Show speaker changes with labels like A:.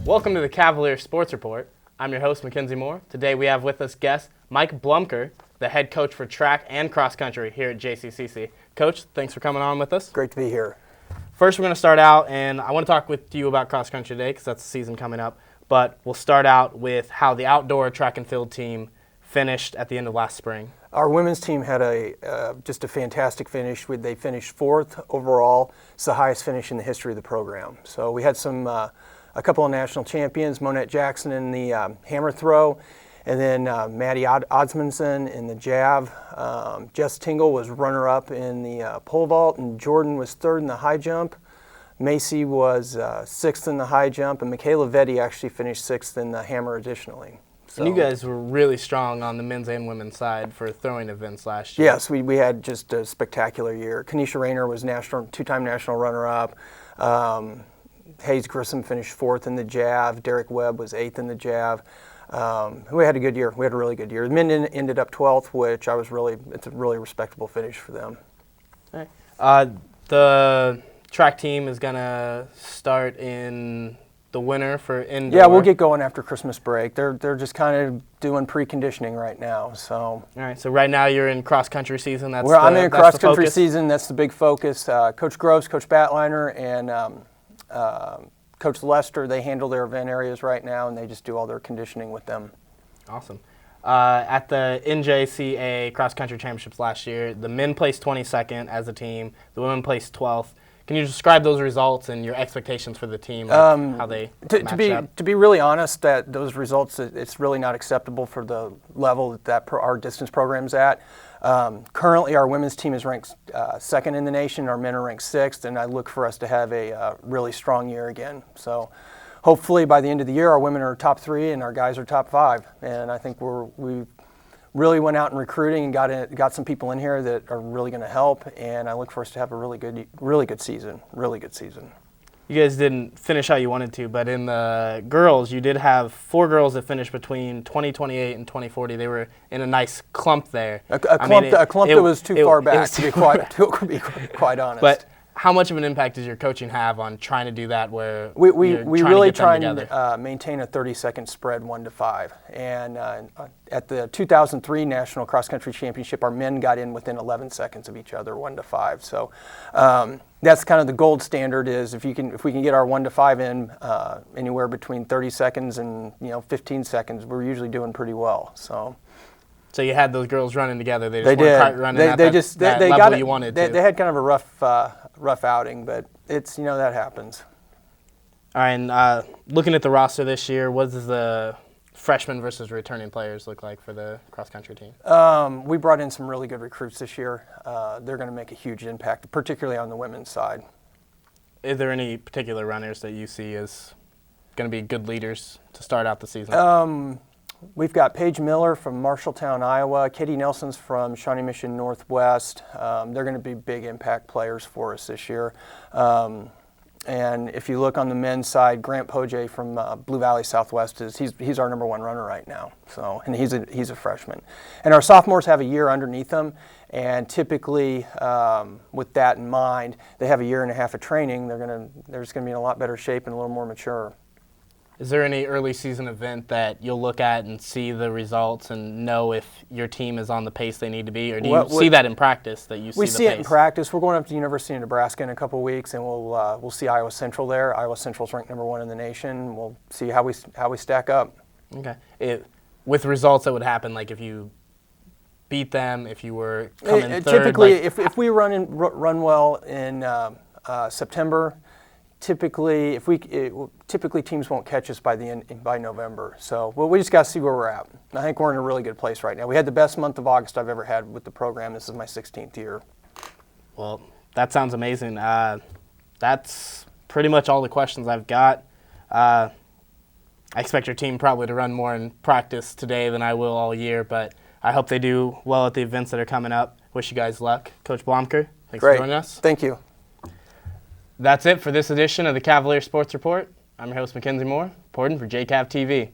A: Welcome to the Cavalier Sports Report. I'm your host, Mackenzie Moore. Today we have with us guest Mike Bloemker, the head coach for track and cross country here at JCCC. Coach, thanks for coming on with us.
B: Great to be here.
A: First, we're going to start out, and I want to talk with you about cross country today because that's the season coming up. But we'll start out with how the outdoor track and field team finished at the end of last spring.
B: Our women's team had just a fantastic finish. They finished fourth overall. It's the highest finish in the history of the program. So we had a couple of national champions, Monette Jackson in the hammer throw, and then Maddie Odsmanson in the jav. Jess Tingle was runner-up in the pole vault, and Jordan was third in the high jump. Macy was sixth in the high jump, and Michaela Vetti actually finished sixth in the hammer additionally. So,
A: and you guys were really strong on the men's and women's side for throwing events last year.
B: Yes, we had just a spectacular year. Kanisha Rayner was two-time national runner-up. Hayes Grissom finished fourth in the jav. Derek Webb was eighth in the jav. We had a good year. We had a really good year. The men ended up 12th, which it's a really respectable finish for them.
A: All right. The track team is going to start in the winter for indoor.
B: Yeah, we'll get going after Christmas break. They're just kind of doing preconditioning right now. So.
A: All right. So right now you're in cross country season.
B: I'm in cross country season. That's the big focus. Coach Groves, Coach Batliner, and Coach Lester, they handle their event areas right now, and they just do all their conditioning with them.
A: Awesome. At the NJCA Cross Country Championships last year, the men placed 22nd as a team. The women placed 12th. Can you describe those results and your expectations for the team, how they matched up?
B: To be really honest, that those results, it's really not acceptable for the level that our distance program's at. Currently, our women's team is ranked second in the nation. Our men are ranked sixth, and I look for us to have a really strong year again. So hopefully by the end of the year, our women are top three and our guys are top five. And I think we really went out in recruiting and got some people in here that are really going to help. And I look for us to have a really good season.
A: You guys didn't finish how you wanted to, but in the girls, you did have 4 girls that finished between 2028 and 2040. They were in a nice clump there.
B: A clump that was too far back, to be quite honest.
A: But how much of an impact does your coaching have on trying to do that where
B: we really try and maintain a 30-second spread 1 to 5. And at the 2003 National Cross Country Championship, our men got in within 11 seconds of each other, 1 to 5. So that's kind of the gold standard. Is if we can get our 1 to 5 in anywhere between 30 seconds and 15 seconds, we're usually doing pretty well.
A: So you had those girls running together. They just weren't quite running at that level you wanted to.
B: They had kind of a rough outing, but it's that happens.
A: All right, and looking at the roster this year, what does the freshmen versus returning players look like for the cross-country team?
B: We brought in some really good recruits this year. They're going to make a huge impact, particularly on the women's side.
A: Is there any particular runners that you see as going to be good leaders to start out the season?
B: We've got Paige Miller from Marshalltown, Iowa. Katie Nelson's from Shawnee Mission Northwest. They're going to be big impact players for us this year. And if you look on the men's side, Grant Pojay from Blue Valley Southwest he's our number 1 runner right now. So, and he's a freshman. And our sophomores have a year underneath them. And typically, with that in mind, they have a year and a half of training. They're just going to be in a lot better shape and a little more mature.
A: Is there any early season event that you'll look at and see the results and know if your team is on the pace they need to be, or do you see that in practice?
B: We see it in practice. We're going up to the University of Nebraska in a couple of weeks, and we'll see Iowa Central there. Iowa Central's ranked number 1 in the nation. We'll see how we stack up.
A: Okay. With results that would happen, like if you beat them, if you were coming third.
B: Typically, if we run well in September. Typically teams won't catch us by November. So we just got to see where we're at. I think we're in a really good place right now. We had the best month of August I've ever had with the program. This is my 16th year.
A: Well, that sounds amazing. That's pretty much all the questions I've got. I expect your team probably to run more in practice today than I will all year, but I hope they do well at the events that are coming up. Wish you guys luck. Coach Bloemker, thanks for joining us.
B: Thank you.
A: That's it for this edition of the Cavalier Sports Report. I'm your host, Mackenzie Moore, reporting for JCAV-TV.